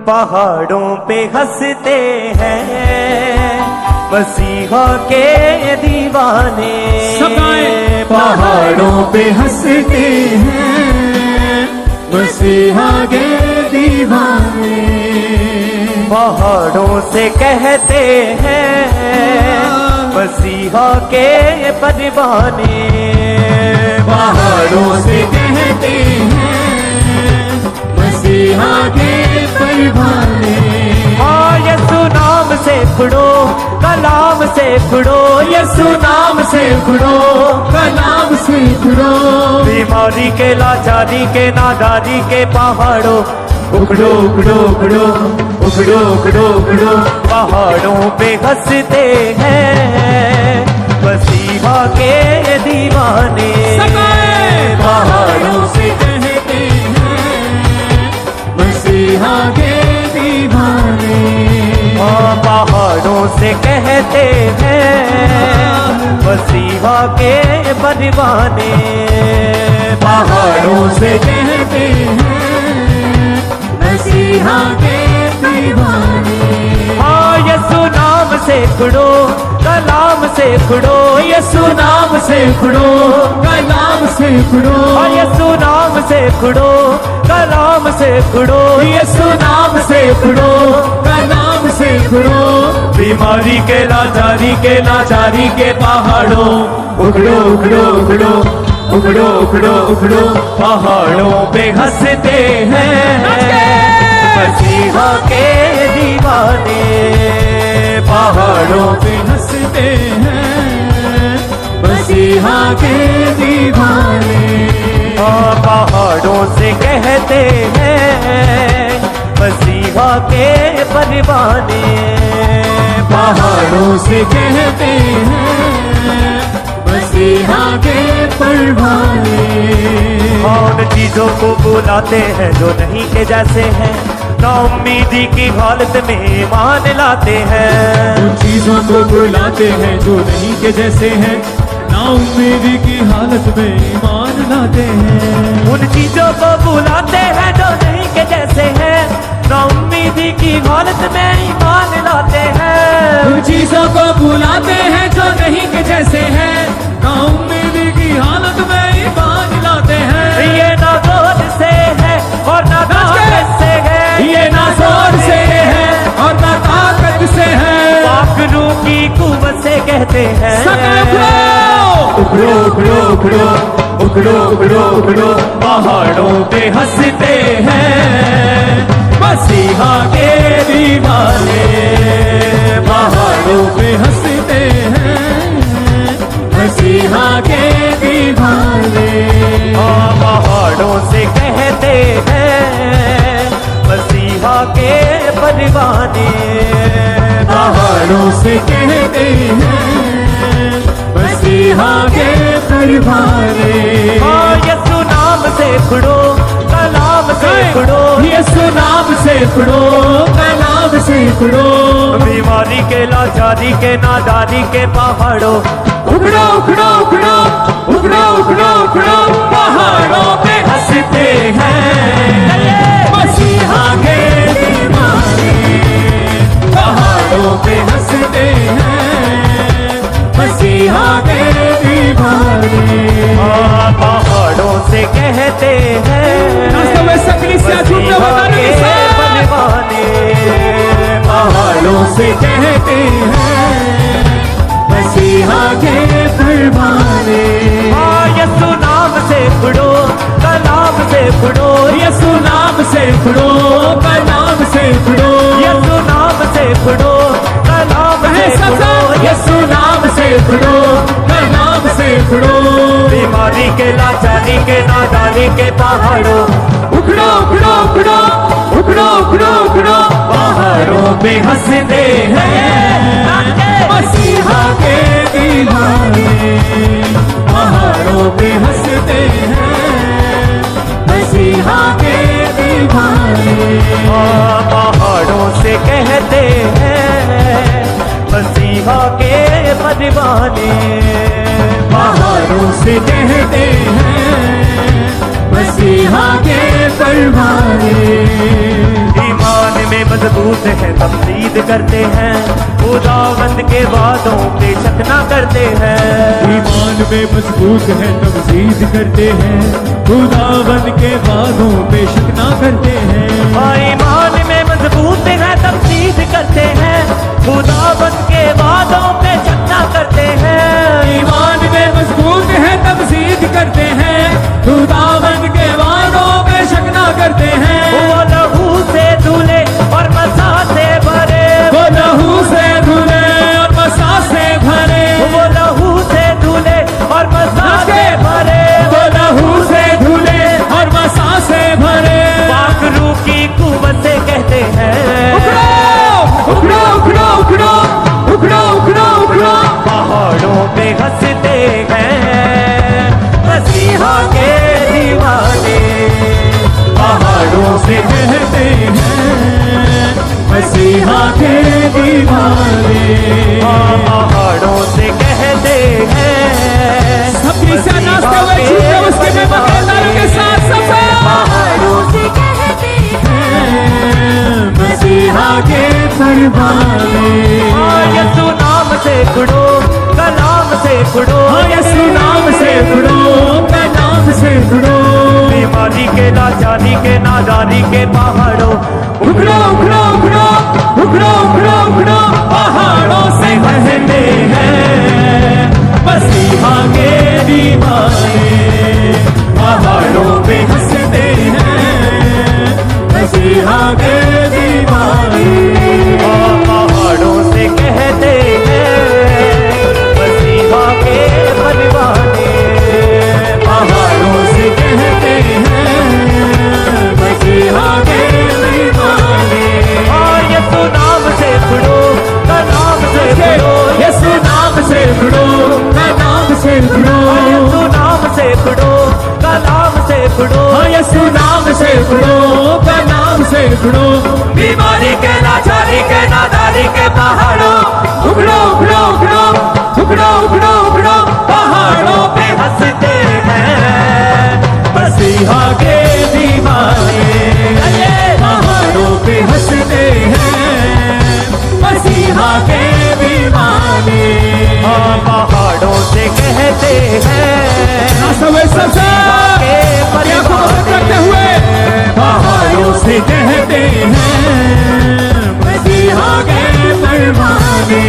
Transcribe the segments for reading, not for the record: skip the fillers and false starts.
पहाड़ों पे हंसते हैं मसीहा के दीवाने। पहाड़ों पे हंसते हैं मसीहा के दीवाने। पहाड़ों से कहते हैं मसीहा के परवाने। पहाड़ों से कहते हैं मसीहा के परवाने। हाँ यीशु नाम से खुड़ो कलाम से खुड़ो, यीशु नाम से खुड़ो कलाम से खुड़ो। बीमारी के लाचारी के नादारी के पहाड़ों उखड़ो उखड़ो उखड़ो उखड़ो उखड़ो उखड़ो। पहाड़ों पे हंसते हैं मसीहा के दीवाने। पहाड़ों से कहते हैं मसीहा के दीवाने। पहाड़ों से कहते हैं मसीहा के परवाने। पहाड़ों से कहते हैं मसीहा के दीवाने। हाँ यीशु नाम से खुड़ो कलाम से खुड़ो, यीशु नाम से खुड़ो कलाम से खुड़ो। हाँ यीशु नाम से खुड़ो कलाम से खुड़ो, यीशु नाम से खुड़ो कलाम से खुड़ो। बीमारी के लाचारी के पहाड़ों उखड़ो उखड़ो उखड़ो उखड़ो उखड़ो उखड़ो। पहाड़ों पे हंसते हैं मसीहा के दीवाने। पहाड़ों पे हंसते हैं मसीहा के दीवाने। पहाड़ों से कहते हैं मसीहा के परवाने। पहाड़ों से कहते हैं मसीहा के परवाने। उन चीजों को बुलाते हैं जो नहीं के जैसे हैं, ना उम्मीदी की हालत में ईमान लाते हैं। उन चीजों को बुलाते हैं जो नहीं के जैसे हैं, ना उम्मीदी की हालत में ईमान लाते हैं। उन चीजों को बुलाते हैं जो नहीं के जैसे हैं, ना उम्मीदी की हालत में ईमान लाते हैं। उन चीजों को बुलाते हैं जो नहीं के जैसे हैं, ना उम्मीदी की हालत में ईमान लाते हैं। ये ना जोर से है और ना ताकत से है, ये ना जोर से है और ना ताकत से है। पाक रूह की कुव्वत से कहते हैं उखड़ो उखड़ो उखड़ो उखड़ो उखड़ो उखड़ो। पहाड़ों पे हंसते हैं मसीहा के दीवाने। पहाड़ों पे हंसते हैं मसीहा के दीवाने। पहाड़ों से कहते हैं मसीहा के परवाने। पहाड़ों से कहते हैं मसीहा के परवाने। यीशु नाम से खुड़ो कलाम से खुड़ो, यीशु नाम से खुड़ो कलाम से खुड़ो। बीमारी के लाचारी के नादारी के पहाड़ों उखड़ो उखड़ो उखड़ो उखड़ो उखड़ो उखड़ो। पहाड़ों पे हंसते हैं मसीहा के दीवाने। पहाड़ों पे हंसते हैं मसीहा के दीवाने। पहाड़ों से कहते हैं मसीहा के परवाने। पहाड़ों से कहते हैं मसीहा के परवाने। यीशु नाम से खुड़ो कलाम से खुड़ो, यीशु नाम से खुड़ो कलाम से खुड़ो। यीशु नाम से खुड़ो कलाम से खुड़ो, यीशु नाम से खुड़ो कलाम से खुड़ो। बीमारी के लाचारी के नादारी के पहाड़ों उखड़ो उखड़ो उखड़ो उखड़ो उखड़ो उखड़ो। पहाड़ों पे हंसते हैं मसीहा के दीवाने। पहाड़ों पे हंसते हैं मसीहा के दीवाने। पहाड़ों से कहते हैं मसीहा के परवाने। पहाड़ों से कहते हैं मसीहा के परवाने। ईमान मजबूत है तमजीद करते हैं, खुदावंद के वादों पे शक ना करते हैं। ईमान में मजबूत है तमजीद करते हैं, खुदावंद के वादों पे शक ना करते हैं। ईमान में मजबूत है तमजीद करते हैं, खुदावंद के वादों पे शक ना करते हैं। ईमान में मजबूत है तमजीद करते हैं, खुदावंद के वादों पे शक ना करते हैं। वो लहू से धुले और मसा से भरे, वो लहू से धुले और मसा से भरे, वो लहू से धुले और मसा से भरे, वो लहू से धुले और मसा से भरे। पाक रूह की कुव्वत से कहते हैं, उखड़ो उखड़ो उखड़ो उखड़ो उखड़ो उखड़ो। पहाड़ों पे हंसते हैं मसीहा के दीवाने। पहाड़ों से कहते हैं मसीहा के दीवाने। पहाड़ों से कहते हैं सब क्रिश्चियन नाचते हुए झूठे उसके में मकेदारों के साथ सबसे पहाड़ों से कहते हैं मसीहा के परवाने। यीशु नाम से जुड़ो, कलाम से जुड़ो, यीशु नाम से जुड़ो, नाम से जुड़ो। बीमारी के लाचारी के नादारी के पहाड़ों उखड़ो उखड़ो उखड़ो उखड़ो उखड़ो उखड़ो। पहाड़ों से कहते हैं मसीहा के दीवाने। पहाड़ों पे हंसते हैं मसीहा के दीवाने। पहाड़ों से कहते हैं मसीहा के परवाने। पहाड़ों से कहते हैं मसीहा के दीवाने। यीशु नाम से जुड़ो, कलाम से जुड़ो, यीशु नाम से जुड़ो, नाम से जुड़ो। यीशु नाम से जुड़ो, कलाम से जुड़ो, यीशु नाम से जुड़ो, नाम से जुड़ो। बीमारी के लाचारी के नादारी के पहाड़ों उखड़ो उखड़ो उखड़ो उखड़ो उखड़ो उखड़ो। पहाड़ों पे हंसते हैं मसीहा के दीवाने। पहाड़ों पे हंसते हैं मसीहा के दीवाने। पहाड़ों से कहते हैं सबसे करते हुए पहाड़ों से कहते हैं मसीहा के परवाने।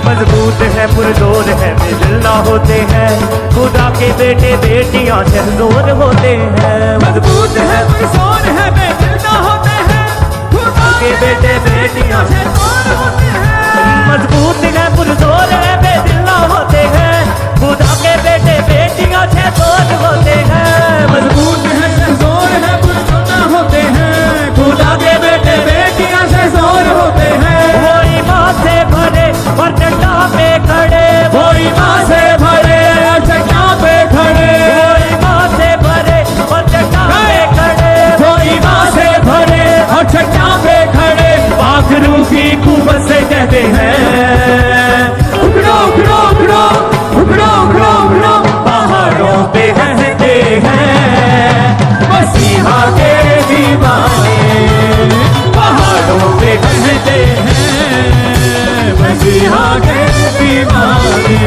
मजबूत है पुरजोर है बेदिल ना होते हैं, खुदा के बेटे बेटियां शहजोर होते हैं। मजबूत है पुरजोर है बेदिल ना होते हैं, खुदा के बेटे बेटियां शहजोर होते हैं। मजबूत है पुरजोर है बेदिल ना होते हैं, खुदा के बेटे बेटियां शहजोर होते हैं। मजबूत है शहजोर है पुरजोर ना होते हैं, खुदा के बेटे बेटियां शहजोर होते हैं। वो ईमान से भरे और चट्टान पे खड़े, वो ईमान से भरे और चट्टान पे खड़े। वो ईमान से भरे और चट्टान पे खड़े, वो ईमान से भरे और चट्टान पे खड़े। पाक रूह की कुव्वत से कहते हैं उखड़ो उखड़ो उखड़ो उखड़ो उखड़ो उखड़ो। पहाड़ों पे हंसते हैं मसीहा के दीवाने। पहाड़ों पे कहते हैं मसीहा के दीवाने।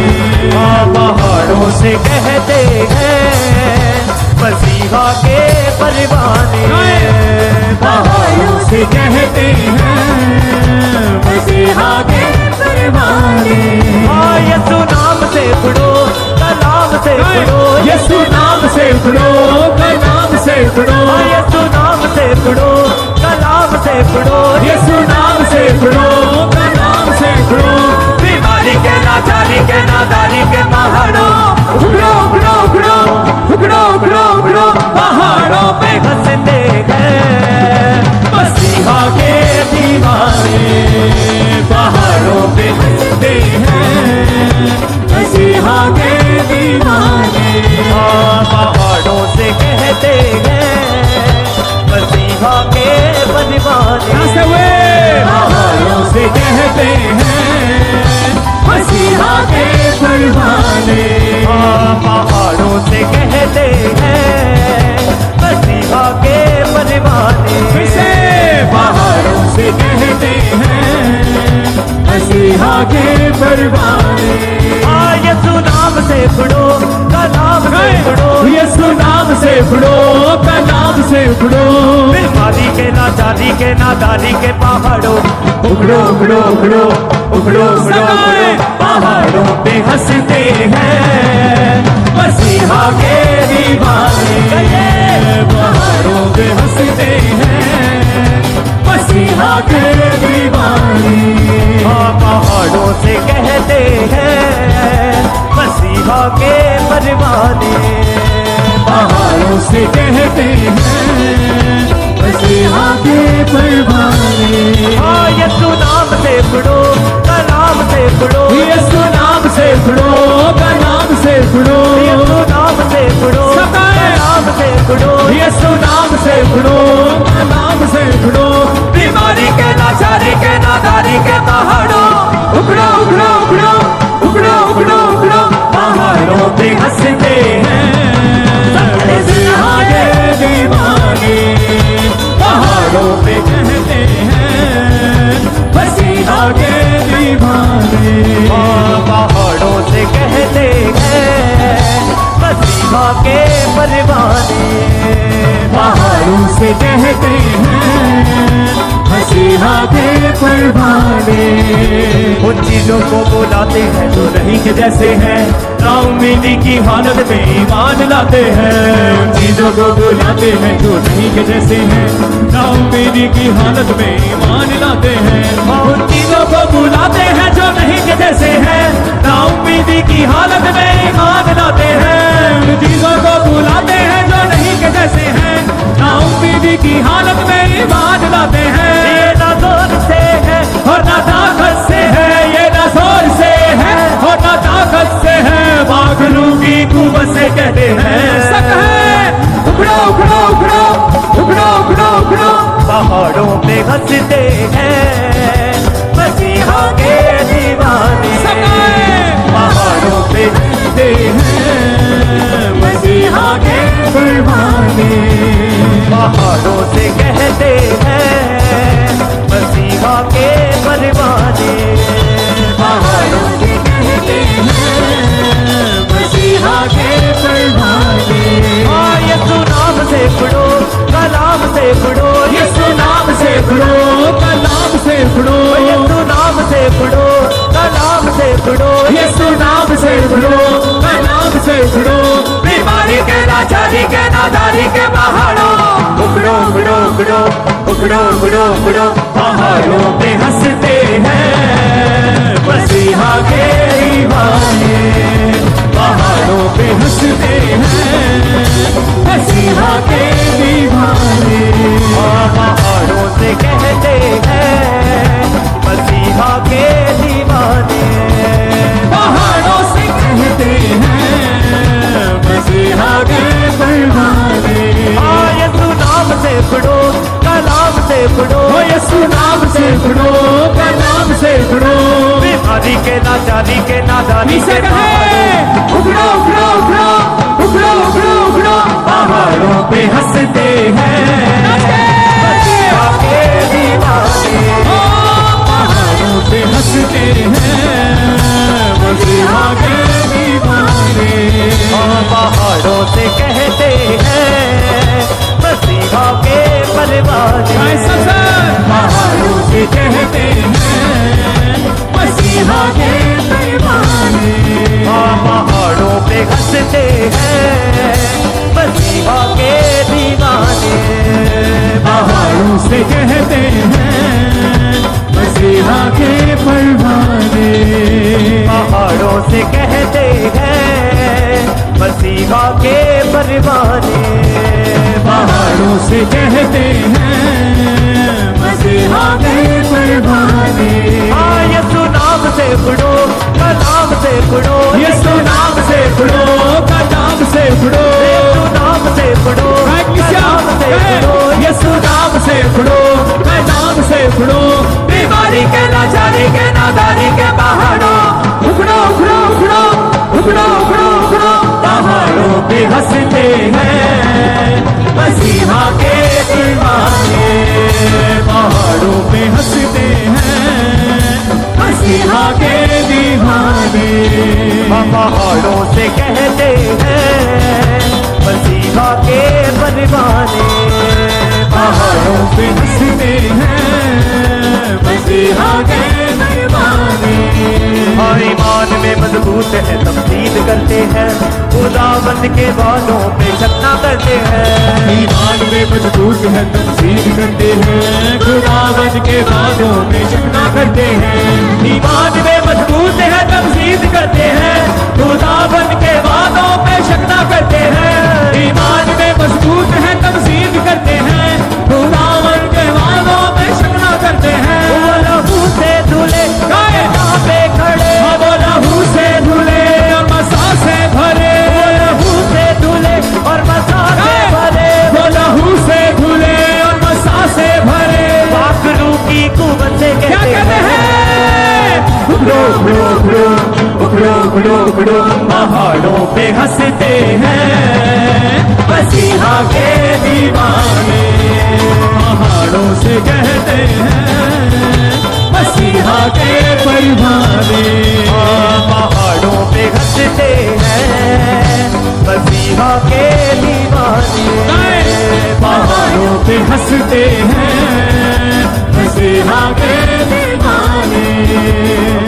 पहाड़ों से कहते हैं मसीहा के परवाने। पहाड़ों से कहते हैं मसीहा के परवाने। यीशु नाम से जुड़ो, कलाम से जुड़ो, यीशु नाम से जुड़ो, नाम से जुड़ो। यीशु नाम से जुड़ो, कलाम से जुड़ो, यीशु नाम से जुड़ो, नाम से जुड़ो। बीमारी के लाचारी के नादारी के पहाड़ों उखड़ो उखड़ो उखड़ो उखड़ो उखड़ो उखड़ो। पहाड़ों पे हंसते हैं मसीहा के दीवाने। पहाड़ों पे हंसते हैं मसीहा के दीवाने। पहाड़ों से कहते हैं मसीहा के परवाने। पहाड़ों से कहते हैं मसीहा के परवाने। पहाड़ों से कहते हैं मसीहा के परवाने। पहाड़ों से हैं मसीहा के परवाने। यीशु नाम से पढ़ो, कलाम से पढ़ो, यीशु नाम से पढ़ो, कलाम से पढ़ो। बीमारी के लाचारी के नादारी के पहाड़ों उखड़ो उखड़ो उखड़ो उखड़ो उखड़ो उखड़ो पहाड़ों पे हंसते हैं मसीहा के दीवाने। पहाड़ों पे हंसते हैं मसीहा के दीवाने। पहाड़ों से कहते हैं मसीहा के परवाने। पहाड़ों से कहते हैं मसीहा के परवाने। यीशु नाम से पढ़ो, कलाम से पढ़ो, यीशु नाम से पढ़ो, कलाम से पढ़ो। यीशु नाम से पढ़ो, कलाम से पढ़ो, यीशु नाम से पढ़ो, कलाम से पढ़ो। बीमारी के लाचारी के नादारी के पहाड़ों उखड़ो उखड़ो उखड़ो उखड़ो उखड़ो उखड़ो पहाड़ों पे हंसते हैं मसीहा के दीवाने। पहाड़ों पे कहते हैं मसीहा के दीवाने। पहाड़ों से कहते हैं मसीहा के परवाने। पहाड़ों से कहते हैं मसीहा के परवाने। उन चीजों को बुलाते हैं जो नहीं के जैसे हैं, नाउमीदी की हालत में ईमान लाते हैं। उन चीजों को बुलाते हैं जो नहीं के जैसे हैं, नाउमीदी की हालत में ईमान लाते हैं। उन चीजों को बुलाते हैं जो नहीं के जैसे हैं, नाउमीदी की हालत में ईमान लाते हैं। उन चीजों को बुलाते हैं जो नहीं के जैसे हैं, नाउमीदी की हालत में ईमान लाते हैं। ये ना जोर से है और ना ताकत से है, ये ना जोर से है और ना ताकत से है, बादलों की कुवत से कहते हैं सक है। उखड़ो उखड़ो उखड़ो उखड़ो उखड़ो उखड़ो पहाड़ों पे हंसते हैं मसीहा के दीवाने। सक है। पहाड़ों पे हंसते हैं मसीहा के परवाने। पहाड़ों से कहते हैं मसीहा के परवाने। पहाड़ों से कहते हैं मसीहा के परवाने। यीशु नाम से पढ़ो, कलाम से पढ़ो, यीशु नाम से पढ़ो, कलाम से पढ़ो। यीशु नाम से पढ़ो, कलाम से पढ़ो, यीशु नाम से पढ़ो, कलाम से पढ़ो। बीमारी के लाचारी के नादारी के पहाड़ों उखड़ो उखड़ो उखड़ो उखड़ो उखड़ो उखड़ो पहाड़ों पे हंसते हैं मसीहा के दीवाने। पहाड़ों पे हंसते हैं मसीहा के दीवाने। पहाड़ों से कहते हैं मसीहा के दीवाने। पहाड़ों से कहते हैं मसीहा के परवाने। यीशु नाम से पढ़ो, कलाम से पढ़ो, यीशु नाम से पढ़ो, कलाम से पढ़ो। बीमारी के लाचारी के नादारी इसे के कहे उखड़ो उखड़ो उखड़ो उखड़ो उखड़ो उखड़ो पहाड़ों पे हंसते हैं मसीहा के दीवाने। पहाड़ों पे हंसते हैं मसीहा के दीवाने। पहाड़ों से कहते हैं मसीहा के परवाने। पहाड़ों से कहते हैं मसीहा के परवाने। पहाड़ों पे हंसते हैं मसीहा के दीवाने। पहाड़ों से कहते हैं मसीहा के परवाने। पहाड़ों से कहते हैं मसीहा के परवाने। पहाड़ों से कहते हैं मसीहा के परवाने। यीशु नाम से पढ़ो, कलाम से पढ़ो, यीशु नाम से पढ़ो, कलाम से पढ़ो। यीशु नाम से पढ़ो, कलाम से पढ़ो, यीशु नाम से पढ़ो, कलाम से पढ़ो। बीमारी के लाचारी के नादारी के पहाड़ों उखड़ो उखड़ो उखड़ो उखड़ो उखड़ो उखड़ो पहाड़ों पे हंसते हैं मसीहा के दीवाने। पहाड़ों पे हंसते हैं खुदावंद के वादों पे शक ना करते हैं। ईमान में मजबूत है तमसीद करते हैं, खुदावंद के वादों में शक ना करते हैं। ईमान में मजबूत है तमसीद करते हैं, खुदावंद के वादों पे शक ना करते हैं। ईमान में मजबूत है तमसीद करते हैं, खुदावंद के वादों में शक ना करते हैं। वो लहू से धुले यहाँ पे खड़े, वो लहू से धुले और मसा से भरे, वो लहू से धुले और मसा से भरे, वो लहू से धुले और मसा से भरे। पाखरू की कुवत से क्या कहते हैं? उखड़ो उखड़ो उखड़ो उखड़ो उखड़ो उखड़ो पहाड़ों पे हंसते हैं मसीहा के दीवाने। पहाड़ों से कहते हैं मसीहा के परवाने। पहाड़ों पे हंसते हैं मसीहा के दीवाने। पहाड़ों पे हंसते हैं मसीहा के दीवाने।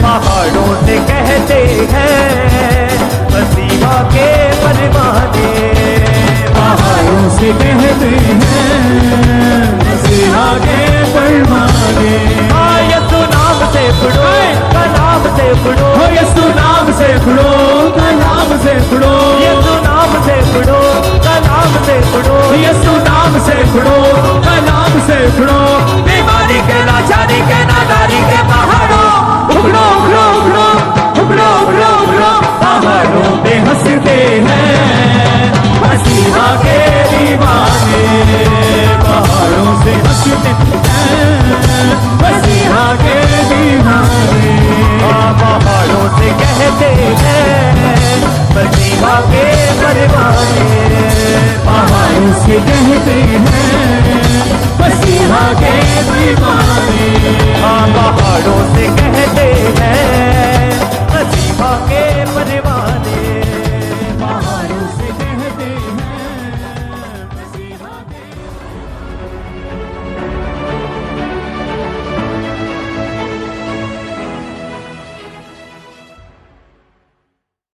पहाड़ों से कहते हैं मसीहा के परवाने। पहाड़ों से कहते हैं मसीहा के परवाने। यीशु नाम से उड़ो कलाम से उड़ो, हो यीशु नाम से उड़ो कलाम से उड़ो, यीशु नाम से उड़ो कलाम से उड़ो, यीशु नाम से उड़ो कलाम से उड़ो। बीमारी के लाचारी के नादारी के पहाड़ों उगड़ो उगड़ो उगड़ो उगड़ो उगड़ो उगड़ो। पहाड़ों पे हंसते हैं मसीहा के दीवाने। पहाड़ों से हंसते हैं मसीहा के दीवाने। पहाड़ों से कहते हैं मसीहा के परवाने। पहाड़ों से कहते हैं मसीहा के दीवाने। पहाड़ों से कहते हैं मसीहा के